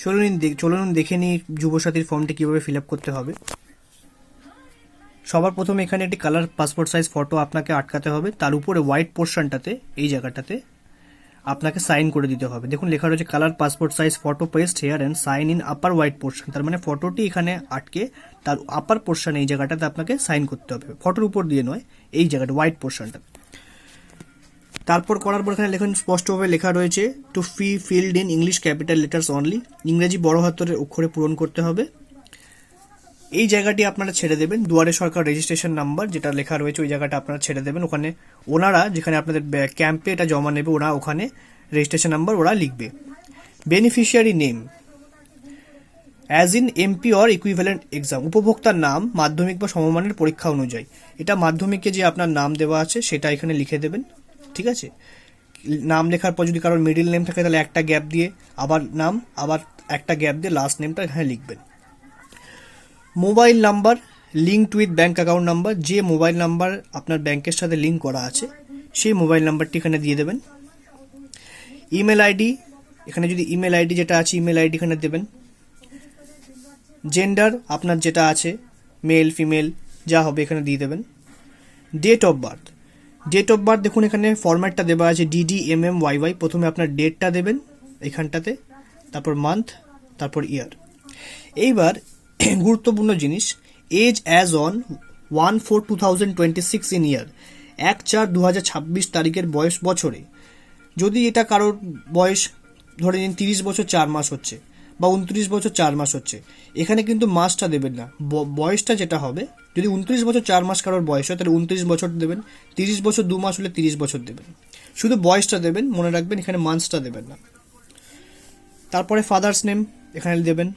চলুন দেখে নিই যুবসাথীর ফর্মটি কীভাবে ফিল আপ করতে হবে। সবার প্রথমে এখানে একটি কালার পাসপোর্ট সাইজ ফটো আপনাকে আটকাতে হবে, তার উপরে হোয়াইট পোর্শনটাতে এই জায়গাটাতে আপনাকে সাইন করে দিতে হবে। দেখুন লেখা রয়েছে colour passport size photo paste here and sign in upper white portion, তার মানে ফটোটি এখানে আটকে তার আপার পোর্শন এই জায়গাটাতে আপনাকে সাইন করতে হবে, ফটোর উপর দিয়ে নয়, এই জায়গাটা হোয়াইট পোর্শনটা। তারপর করার পর এখানে লেখুন স্পষ্টভাবে লেখা রয়েছে to fill in English capital letters only, ইংরেজি বড় হাতের অক্ষরে পূরণ করতে হবে। এই জায়গাটি আপনারা ছেড়ে দেবেন, দুয়ারে সরকার রেজিস্ট্রেশন নাম্বার যেটা লেখা রয়েছে ওই জায়গাটা আপনারা ছেড়ে দেবেন। ওখানে ওনারা যেখানে আপনাদের ক্যাম্পে এটা জমা নেবে ওরা ওখানে রেজিস্ট্রেশন নাম্বার ওরা লিখবে। Beneficiary name as in MP or equivalent exam, উপভোক্তার নাম মাধ্যমিক বা সমমানের পরীক্ষা অনুযায়ী। এটা মাধ্যমিকে যে আপনার নাম দেওয়া আছে সেটা এখানে লিখে দেবেন, ঠিক আছে। নাম লেখার পর যদি কারোর মিডিল নেম থাকে তাহলে একটা গ্যাপ দিয়ে আবার নাম, আবার একটা গ্যাপ দিয়ে লাস্ট নেমটা এখানে লিখবেন। Mobile number linked with bank account number, যে মোবাইল নাম্বার আপনার ব্যাংকের সাথে লিঙ্ক করা আছে সেই মোবাইল নাম্বারটি এখানে দিয়ে দেবেন। ইমেল আইডি, এখানে যদি ইমেল আইডি যেটা আছে ইমেল আইডি এখানে দেবেন। জেন্ডার আপনার যেটা আছে মেল ফিমেল যা হবে এখানে দিয়ে দেবেন। ডেট অফ বার্থ, দেখুন এখানে ফরম্যাটটা দেওয়া আছে DDMMYY, প্রথমে আপনার ডেটটা দেবেন এখানটাতে, তারপর মান্থ, তারপর ইয়ার। এইবার গুরুত্বপূর্ণ জিনিস, এজ অ্যাজ অন 1/4/2026 ইন ইয়ার, 1/4/2026 তারিখের বয়স বছরে। যদি এটা কারোর বয়স ধরে নিন 30 বছর 4 মাস হচ্ছে বা 29 বছর 4 মাস হচ্ছে, এখানে কিন্তু মাসটা দেবেন না, বয়সটা যেটা হবে। যদি 29 বছর 4 মাস কারোর বয়স হয় তাহলে 29 বছর দেবেন, 30 বছর 2 মাস হলে 30 বছর দেবেন, শুধু বয়সটা দেবেন, মনে রাখবেন এখানে মান্থসটা দেবেন না। তারপরে ফাদার্স নেম এখানে দেবেন,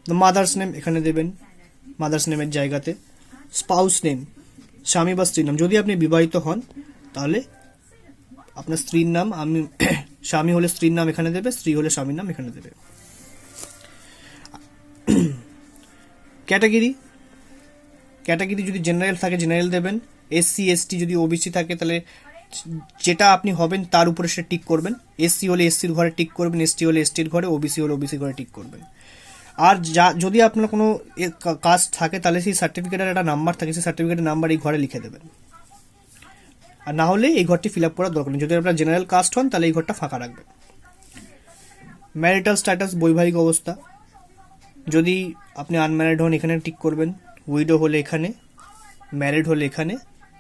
মাদার্স নেম এখানে দেবেন মাদার্স নেমের জায়গাতে। স্পাউস নেম, স্বামী বা স্ত্রীর নাম, যদি আপনি বিবাহিত হন তাহলে আপনার স্ত্রীর নাম, আমি স্বামী হলে স্ত্রীর নাম এখানে দেবে, স্ত্রী হলে স্বামীর নাম এখানে দেবে। ক্যাটাগরি যদি জেনারেল থাকে জেনারেল দেবেন, SC ST যদি OBC থাকে তাহলে যেটা আপনি হবেন তার উপরে সে টিক করবেন, SC হলে SCর ঘরে টিক করবেন, ST হলে STর ঘরে, OBC হলে OBC ঘরে টিক করবেন। আর যদি আপনার কোনো কাস্ট থাকে তাহলে সেই সার্টিফিকেটের একটা নাম্বার থাকে, সেই সার্টিফিকেটের নাম্বার এই ঘরে লিখে দেবেন, আর না হলে এই ঘরটি ফিল আপ করার দরকার নেই। যদি আপনার জেনারেল কাস্ট হন তাহলে এই ঘরটা ফাঁকা রাখবেন। ম্যারিটাল স্ট্যাটাস বৈবাহিক অবস্থা, যদি আপনি আনম্যারিড হন এখানে টিক করবেন, উইডো হলে এখানে, ম্যারিড হলে এখানে,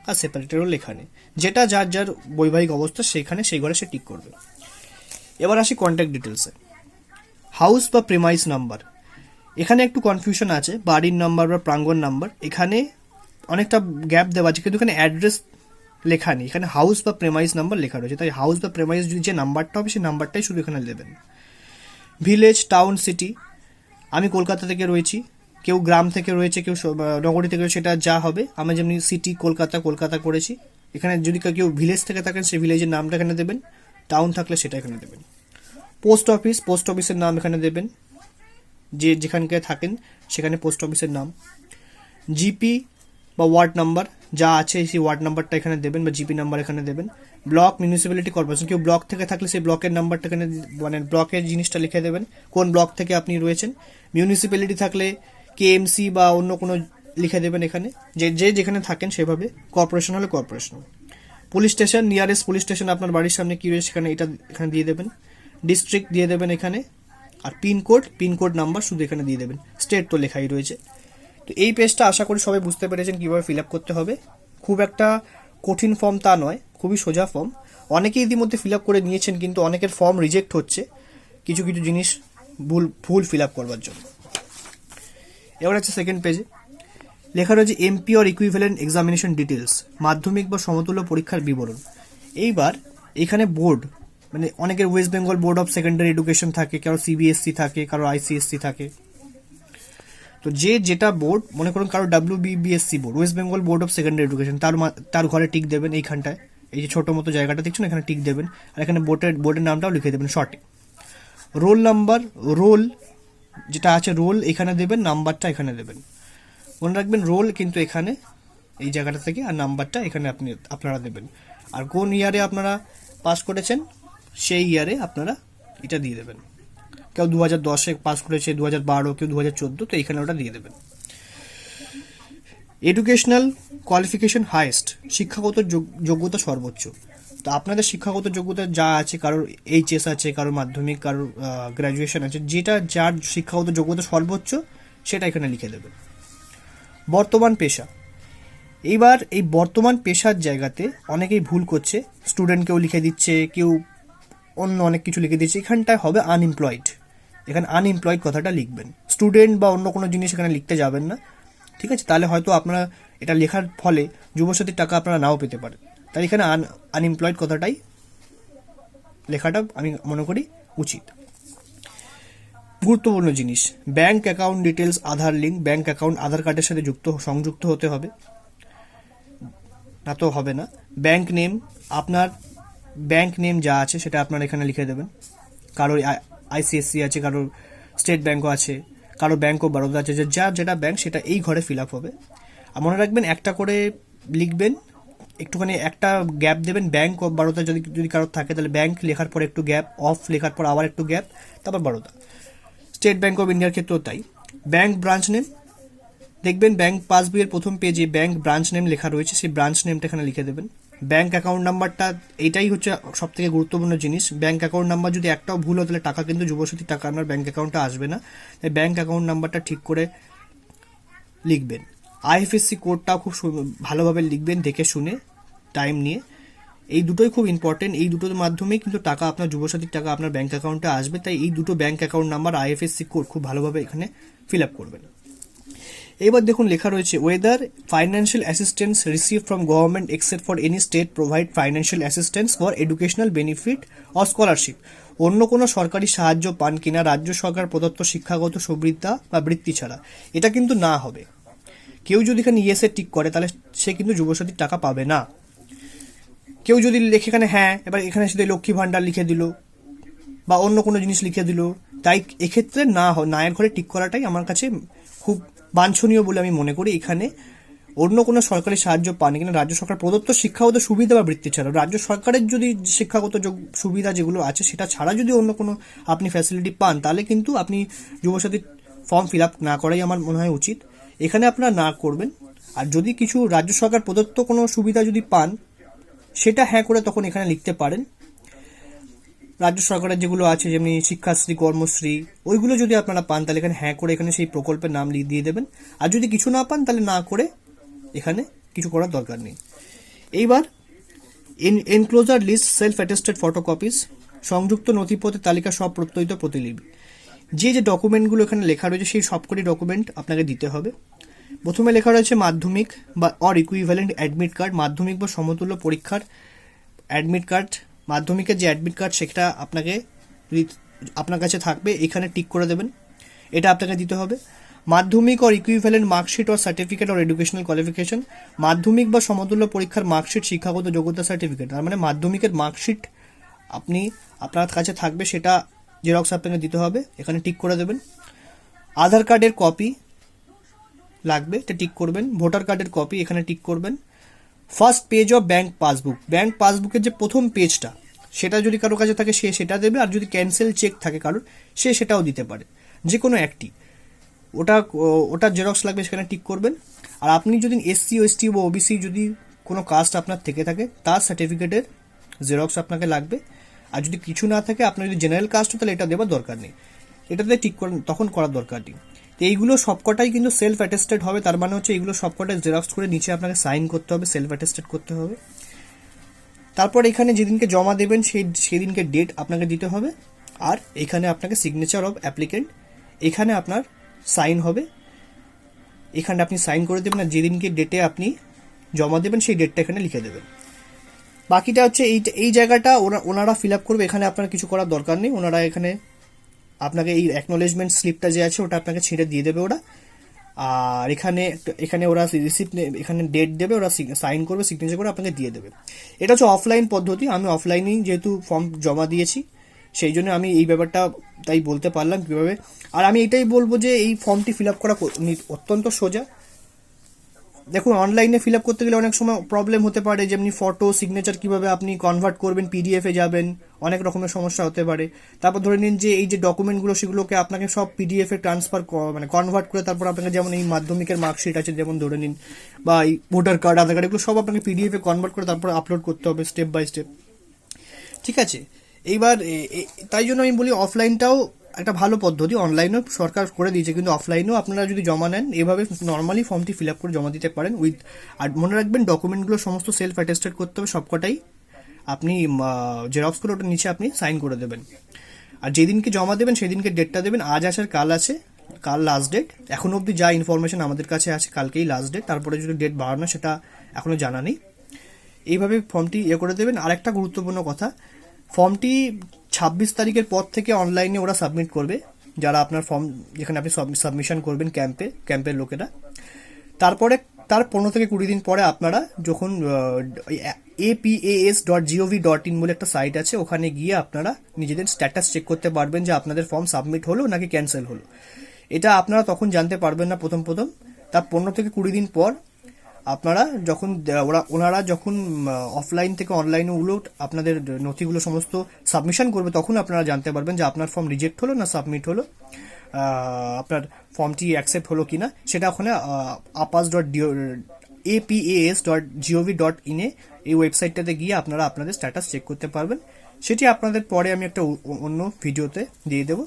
আর সেপারেটেড হলে এখানে, যেটা যার যার বৈবাহিক অবস্থা সেখানে সেই ঘরে সে টিক করবে। এবার আসি কন্ট্যাক্ট ডিটেলসে। হাউস বা প্রিমাইস নাম্বার, এখানে একটু কনফিউশন আছে, বাড়ির নাম্বার বা প্রাঙ্গণ নাম্বার, এখানে অনেকটা গ্যাপ দেওয়া আছে কিন্তু এখানে অ্যাড্রেস লেখা নেই, এখানে হাউস বা প্রেমাইস নাম্বার লেখা রয়েছে, তাই হাউস বা প্রেমাইস যে নাম্বারটা হবে সেই নাম্বারটাই শুধু এখানে দেবেন। ভিলেজ, টাউন, সিটি, আমি কলকাতা থেকে রয়েছি, কেউ গ্রাম থেকে রয়েছে, কেউ নগরী থেকে রয়েছে, সেটা যা হবে। আমি যেমনি সিটি কলকাতা করেছি, এখানে যদি কেউ ভিলেজ থেকে থাকেন সেই ভিলেজের নামটা এখানে দেবেন, টাউন থাকলে সেটা এখানে দেবেন। পোস্ট অফিসের নাম এখানে দেবেন, যেখানকে থাকেন সেখানে পোস্ট অফিসের নাম। জিপি বা ওয়ার্ড নাম্বার যা আছে সেই ওয়ার্ড নাম্বারটা এখানে দেবেন বা জিপি নাম্বার এখানে দেবেন। ব্লক, মিউনিসিপ্যালিটি, কর্পোরেশন, কেউ ব্লক থেকে থাকলে সেই ব্লকের নাম্বারটা এখানে মানে ব্লকের জিনিসটা লিখে দেবেন, কোন ব্লক থেকে আপনি রয়েছেন। মিউনিসিপ্যালিটি থাকলে KMC বা অন্য কোনো লিখে দেবেন এখানে, যে যেখানে থাকেন সেভাবে। কর্পোরেশন হলে corporation. Police station, nearest police station আপনার বাড়ির সামনে কী রয়েছে সেখানে এটা এখানে দিয়ে দেবেন। ডিস্ট্রিক্ট দিয়ে দেবেন এখানে, আর পিনকোড নাম্বার শুধু এখানে দিয়ে দেবেন, স্টেট তো লেখাই রয়েছে। তো এই পেজটা আশা করি সবাই বুঝতে পেরেছেন কীভাবে ফিল আপ করতে হবে। খুব একটা কঠিন ফর্ম তা নয়, খুবই সোজা ফর্ম। অনেকেই ইতিমধ্যে ফিল আপ করে নিয়েছেন কিন্তু অনেকের ফর্ম রিজেক্ট হচ্ছে কিছু জিনিস ভুল ফিল আপ করবার জন্য। এবার হচ্ছে সেকেন্ড পেজে লেখা রয়েছে MP or equivalent examination details, মাধ্যমিক বা সমতুল্য পরীক্ষার বিবরণ। এইবার এখানে বোর্ড, মানে অনেকের West Bengal board of secondary education থাকে, কারো CBSE থাকে, কারো ICSE থাকে। তো যেটা বোর্ড, মনে করুন কারো WBBSC board, West Bengal board of secondary education, তার ঘরে টিক দেবেন এইখানটায়, এই যে ছোটো মতো জায়গাটা দেখছেন এখানে টিক দেবেন, আর এখানে বোর্ডের নামটাও লিখে দেবেন শর্টে। রোল নাম্বার, রোল যেটা আছে রোল এখানে দেবেন, নাম্বারটা এখানে দেবেন। মনে রাখবেন রোল কিন্তু এখানে এই জায়গাটা থেকে, আর নাম্বারটা এখানে আপনারা দেবেন। আর কোন ইয়ারে আপনারা পাস করেছেন সেই ইয়ারে আপনারা এটা দিয়ে দেবেন। কেউ 2010-এ পাস করেছে, 2012, কেউ 2014, তো এখানে ওটা দিয়ে দেবেন। এডুকেশনাল কোয়ালিফিকেশন হাইয়েস্ট, শিক্ষাগত যোগ্যতা সর্বোচ্চ। তো আপনাদের শিক্ষাগত যোগ্যতা যা আছে, কারোর এইচএস আছে, কারোর মাধ্যমিক, কারোর গ্র্যাজুয়েশন আছে, যেটা যার শিক্ষাগত যোগ্যতা সর্বোচ্চ সেটা এখানে লিখে দেবেন। বর্তমান পেশা, এইবার এই বর্তমান পেশার জায়গাতে অনেকেই ভুল করছে, স্টুডেন্ট কেউ লিখে দিচ্ছে, কেউ অন্য অনেক কিছু লিখে দিচ্ছে। এখানটায় হবে আনএমপ্লয়েড, এখানে আনএমপ্লয়েড কথাটা লিখবেন। স্টুডেন্ট বা অন্য কোনো জিনিস এখানে লিখতে যাবেন না, ঠিক আছে? তাহলে হয়তো আপনারা এটা লেখার ফলে যুবসাথীর টাকা আপনারা নাও পেতে পারেন। তাই এখানে আনএমপ্লয়েড কথাটাই লেখাটা আমি মনে করি উচিত। গুরুত্বপূর্ণ জিনিস, ব্যাংক অ্যাকাউন্ট ডিটেলস, আধার লিঙ্ক, ব্যাংক অ্যাকাউন্ট আধার কার্ডের সাথে সংযুক্ত হতে হবে, না তো হবে না। ব্যাংক নেম, আপনার ব্যাংক নেম যা আছে সেটা আপনারা এখানে লিখে দেবেন। কারোর আইসিএসসি আছে, কারোর স্টেট ব্যাংকও আছে, কারোর ব্যাংক অফ বরোদা আছে, যার যেটা ব্যাংক সেটা এই ঘরে ফিল আপ হবে। আর মনে রাখবেন একটা করে লিখবেন, একটুখানি একটা গ্যাপ দেবেন। ব্যাংক অফ বরোদা যদি কারোর থাকে তাহলে ব্যাংক লেখার পর একটু গ্যাপ, অফ লেখার পর আবার একটু গ্যাপ, তারপর বরোদা। স্টেট ব্যাংক অফ ইন্ডিয়ার ক্ষেত্রেও তাই। ব্যাংক ব্রাঞ্চ নেম, দেখবেন ব্যাংক পাসবইয়ের প্রথম পেজে ব্যাংক ব্রাঞ্চ নেম লেখা রয়েছে, সেই ব্রাঞ্চ নেমটা এখানে লিখে দেবেন। ব্যাংক অ্যাকাউন্ট নাম্বারটা, এইটাই হচ্ছে সব থেকে গুরুত্বপূর্ণ জিনিস। ব্যাংক অ্যাকাউন্ট নাম্বার যদি একটাও ভুল হয় তাহলে টাকা কিন্তু যুবসাথীর টাকা আপনার ব্যাংক অ্যাকাউন্টে আসবে না। তাই ব্যাংক অ্যাকাউন্ট নাম্বারটা ঠিক করে লিখবেন। আইএফএসসি কোডটাও খুব ভালোভাবে লিখবেন, দেখে শুনে, টাইম নিয়ে। এই দুটোই খুব ইম্পর্টেন্ট, এই দুটোর মাধ্যমেই কিন্তু টাকা আপনার যুবসাথীর টাকা আপনার ব্যাংক অ্যাকাউন্টে আসবে। তাই এই দুটো bank account number, IFSC code খুব ভালোভাবে এখানে ফিল আপ করবেন। এবার দেখুন লেখা রয়েছে, weather financial assistance receive from government except for any state provide financial assistance for educational benefit or scholarship. অন্য কোনো সরকারি সাহায্য পান কিনা রাজ্য সরকার প্রদত্ত শিক্ষাগত সুবিধা বা বৃত্তি ছাড়া, এটা কিন্তু না হবে। কেউ যদি এখানে ইয়েসে টিক করে তাহলে সে কিন্তু যুবসাথীর টাকা পাবে না। কেউ যদি লেখে এখানে হ্যাঁ, এবার এখানে শুধু লক্ষ্মী ভাণ্ডার লিখে দিল বা অন্য কোনো জিনিস লিখে দিল, তাই এক্ষেত্রে নায়ের ঘরে টিক করাটাই আমার কাছে খুব বাঞ্ছনীয় বলে আমি মনে করি। এখানে অন্য কোনো সরকারি সাহায্য পান কিনা রাজ্য সরকার প্রদত্ত শিক্ষাগত সুবিধা বা বৃত্তি ছাড়া, রাজ্য সরকারের যদি শিক্ষাগত সুবিধা যেগুলো আছে সেটা ছাড়া যদি অন্য কোনো আপনি ফ্যাসিলিটি পান, তাহলে কিন্তু আপনি যুবসাথীর ফর্ম ফিল আপ না করাই আমার মনে হয় উচিত। এখানে আপনারা না করবেন। আর যদি কিছু রাজ্য সরকার প্রদত্ত কোনো সুবিধা যদি পান, সেটা হ্যাঁ করে তখন এখানে লিখতে পারেন। রাজ্য সরকারের যেগুলো আছে, যেমনি শিক্ষাশ্রী, কর্মশ্রী, ওইগুলো যদি আপনারা পান তাহলে এখানে হ্যাঁ করে এখানে সেই প্রকল্পের নাম দিয়ে দেবেন। আর যদি কিছু না পান তাহলে না করে এখানে কিছু করার দরকার নেই। এইবার enclosure list self attested photocopies, সংযুক্ত নথিপত্রের তালিকা সব প্রত্যয়িত প্রতিলিপি। যে ডকুমেন্টগুলো এখানে লেখা রয়েছে সেই সবকটি ডকুমেন্ট আপনাকে দিতে হবে। প্রথমে লেখা রয়েছে মাধ্যমিক বা অর ইকুইভ্যালেন্ট অ্যাডমিট কার্ড, মাধ্যমিক বা সমতুল্য পরীক্ষার অ্যাডমিট কার্ড, মাধ্যমিকের যে অ্যাডমিট কার্ড সেটা আপনার কাছে থাকবে, এখানে টিক করে দেবেন, এটা আপনাকে দিতে হবে। মাধ্যমিক or equivalent marksheet or certificate or educational qualification, মাধ্যমিক বা সমতুল্য পরীক্ষার মার্কশিট, শিক্ষাগত যোগ্যতা সার্টিফিকেট, তার মানে মাধ্যমিকের মার্কশিট আপনার কাছে থাকবে, সেটা জেরক্স আপনাকে দিতে হবে, এখানে টিক করে দেবেন। আধার কার্ডের কপি লাগবে, এটা টিক করবেন। ভোটার কার্ডের কপি, এখানে টিক করবেন। First page of bank passbook, bank পাসবুকের যে প্রথম পেজটা সেটা যদি কারোর কাছে থাকে সে সেটা দেবে, আর যদি ক্যান্সেল চেক থাকে কারোর সে সেটাও দিতে পারে, যে কোনো একটি। ওটা জেরক্স লাগবে, সেখানে টিক করবেন। আর আপনি যদি এসসি, এসটি বা ওবিসি যদি কোনো কাস্ট আপনার থেকে থাকে তার সার্টিফিকেটের জেরক্স আপনাকে লাগবে। আর যদি কিছু না থাকে, আপনার যদি জেনারেল কাস্ট তাহলে এটা দেওয়ার দরকার নেই, এটাতে টিক করেন, তখন করার দরকার নেই। তো এইগুলো সবকটাই কিন্তু সেলফ অ্যাটেস্টেড হবে, তার মানে হচ্ছে এইগুলো সবকটাই জেরক্স করে নিচে আপনাকে সাইন করতে হবে, সেলফ অ্যাটেস্টেড করতে হবে। তারপর এখানে যেদিনকে জমা দেবেন সেদিনকে ডেট আপনাকে দিতে হবে। আর এখানে আপনাকে সিগনেচার অফ অ্যাপ্লিকেন্ট, এখানে আপনার সাইন হবে, এখানে আপনি সাইন করে দেবেন। আর যেদিনকে ডেটে আপনি জমা দেবেন সেই ডেটটা এখানে লিখে দেবেন। বাকিটা হচ্ছে এই জায়গাটা ওনারা ফিল আপ করবে, এখানে আপনার কিছু করার দরকার নেই। ওনারা এখানে আপনাকে এই অ্যাকনোলেজমেন্ট স্লিপটা যে আছে ওটা আপনাকে ছিঁড়ে দিয়ে দেবে ওরা। আর এখানে ওরা রিসিপ্ট, এখানে ডেট দেবে, ওরা সাইন করবে, সিগনেচার করে আপনাকে দিয়ে দেবে। এটা হচ্ছে অফলাইন পদ্ধতি। আমি অফলাইনেই যেহেতু ফর্ম জমা দিয়েছি সেই জন্য আমি এই ব্যাপারটা তাই বলতে পারলাম কীভাবে। আর আমি এটাই বলবো যে এই ফর্মটি ফিল আপ করা অত্যন্ত সোজা, দেখুন অনলাইনে ফিল আপ করতে গেলে অনেক সময় প্রবলেম হতে পারে, যেমনি ফটো সিগনেচার কিভাবে আপনি কনভার্ট করবেন, পিডিএফে যাবেন, অনেক রকমের সমস্যা হতে পারে। তারপর ধরে নিন যে এই যে ডকুমেন্টগুলো সেগুলোকে আপনাকে সব পিডিএফে ট্রান্সফার মানে কনভার্ট করে তারপর আপনাকে, যেমন এই মাধ্যমিকের মার্কশিট আছে যেমন ধরে নিন, বা এই ভোটার কার্ড, আধার কার্ড, এগুলো সব আপনাকে পিডিএফে কনভার্ট করে তারপর আপলোড করতে হবে স্টেপ বাই স্টেপ। ঠিক আছে, এইবার তাই জন্য আমি বলি অফলাইনটাও একটা ভালো পদ্ধতি। অনলাইনেও সরকার করে দিয়েছে, কিন্তু অফলাইনেও আপনারা যদি জমা নেন এভাবে নর্মালি ফর্মটি ফিল আপ করে জমা দিতে পারেন উইথ। আর মনে রাখবেন ডকুমেন্টগুলো সমস্ত সেলফ অ্যাটেস্টেড করতে হবে সবকটাই। আপনি জেরক্স করে ওটা নিচে আপনি সাইন করে দেবেন। আর যেদিনকে জমা দেবেন সেদিনকে ডেটটা দেবেন। আজ আসার কাল আছে, কাল লাস্ট ডেট। এখন অবধি যা ইনফরমেশন আমাদের কাছে আছে কালকেই লাস্ট ডেট, তারপরে যদি ডেট বাড়ানো সেটা এখনও জানা নেই। এইভাবে ফর্মটি করে দেবেন। আর একটা গুরুত্বপূর্ণ কথা, ফর্মটি 26 তারিখের পর থেকে অনলাইনে ওরা সাবমিট করবে, যারা আপনার ফর্ম যেখানে আপনি সাবমিশন করবেন ক্যাম্পের লোকেরা। তারপরে তার 15 থেকে 20 দিন পরে আপনারা যখন apas.gov.in বলে একটা সাইট আছে, ওখানে গিয়ে আপনারা নিজেদের স্ট্যাটাস চেক করতে পারবেন যে আপনাদের ফর্ম সাবমিট হলো নাকি ক্যান্সেল হলো। এটা আপনারা তখন জানতে পারবেন না প্রথম। তার 15 থেকে 20 দিন পর আপনারা যখন ওনারা যখন অফলাইন থেকে অনলাইনে আপনাদের নথিগুলো সমস্ত সাবমিশন করবে, তখন আপনারা জানতে পারবেন যে আপনার ফর্ম রিজেক্ট হলো না সাবমিট হলো, আপনার ফর্মটি অ্যাকসেপ্ট হলো কিনা। সেটা ওখানে apas.gov.in এই ওয়েবসাইটটাতে গিয়ে আপনারা আপনাদের স্ট্যাটাস চেক করতে পারবেন। সেটি আপনাদের পরে আমি একটা অন্য ভিডিওতে দিয়ে দেব।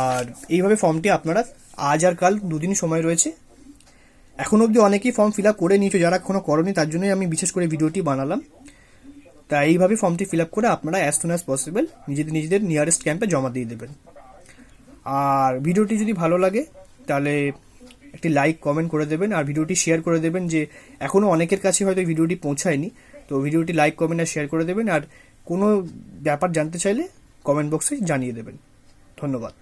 আর এইভাবে ফর্মটি আপনারা আজ আর কাল দুদিন সময় রয়েছে। এখন অবধি অনেকেই ফর্ম ফিল আপ করে নিয়েছো, যারা এখনো করনি তার জন্যই আমি বিশেষ করে ভিডিওটি বানালাম। তাই এইভাবে ফর্মটি ফিল আপ করে আপনারা অ্যাজ সুন অ্যাজ পসিবল নিজেদের নিয়ারেস্ট ক্যাম্পে জমা দিয়ে দেবেন। আর ভিডিওটি যদি ভালো লাগে তাহলে একটি লাইক কমেন্ট করে দেবেন, আর ভিডিওটি শেয়ার করে দেবেন, যে এখনও অনেকের কাছে হয়তো ভিডিওটি পৌঁছায়নি। তো ভিডিওটি লাইক কমেন্ট আর শেয়ার করে দেবেন। আর কোনো ব্যাপার জানতে চাইলে কমেন্ট বক্সে জানিয়ে দেবেন। ধন্যবাদ।